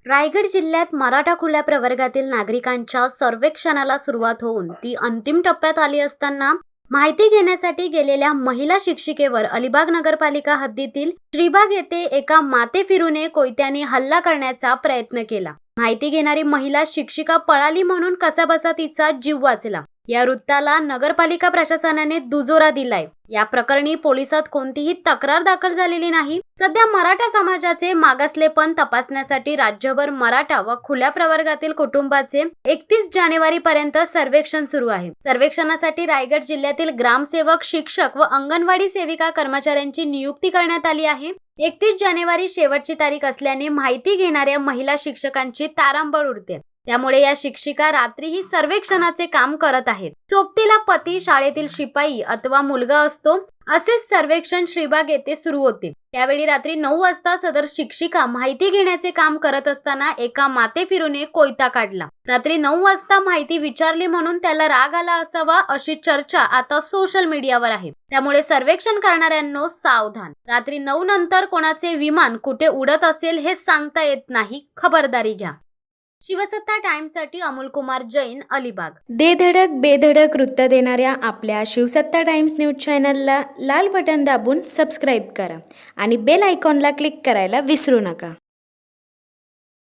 रायगड जिल्ह्यात मराठा खुल्या प्रवर्गातील नागरिकांच्या सर्वेक्षणाला सुरुवात होऊन ती अंतिम टप्प्यात आली असताना माहिती घेण्यासाठी गेलेल्या महिला शिक्षिकेवर अलिबाग नगरपालिका हद्दीतील श्रीबाग येथे एका मातेफिरूने कोयत्याने हल्ला करण्याचा प्रयत्न केला। माहिती घेणारी महिला शिक्षिका पळाली म्हणून कसाबसा तिचा जीव वाचला। या वृत्ताला नगरपालिका प्रशासनाने दुजोरा दिलाय। या प्रकरणी पोलिसात कोणतीही तक्रार दाखल झालेली नाही। सध्या मराठा समाजाचे मागासलेपण तपासण्यासाठी राज्यभर मराठा व खुल्या प्रवर्गातील कुटुंबाचे 31 जानेवारी पर्यंत सर्वेक्षण सुरू आहे। सर्वेक्षणासाठी रायगड जिल्ह्यातील ग्रामसेवक, शिक्षक व अंगणवाडी सेविका कर्मचाऱ्यांची नियुक्ती करण्यात आली आहे। 31 जानेवारी शेवटची तारीख असल्याने माहिती घेणाऱ्या महिला शिक्षकांची तारांबळ उडते। त्यामुळे या शिक्षिका रात्रीही सर्वेक्षणाचे काम करत आहेत। सोबतीला पती, शाळेतील शिपाई अथवा मुलगा असतो। असेच सर्वेक्षण श्रीबाग येथे सुरू होते। त्यावेळी रात्री 9 वाजता सदर शिक्षिका माहिती घेण्याचे काम करत असताना एका मातेफिरूने कोयता काढला। रात्री 9 वाजता माहिती विचारली म्हणून त्याला राग आला असावा अशी चर्चा आता सोशल मीडियावर आहे। त्यामुळे सर्वेक्षण करणाऱ्यांनो सावधान। रात्री 9 नंतर कोणाचे विमान कुठे उडत असेल हे सांगता येत नाही, खबरदारी घ्या। शिवसत्ता टाइम्ससाठी अमोल कुमार जैन, अलिबाग। दे धडक बेधडक वृत्त देणाऱ्या आपल्या शिवसत्ता टाइम्स न्यूज चॅनलला लाल बटन दाबून सबस्क्राईब करा आणि बेल आयकॉनला क्लिक करायला विसरू नका।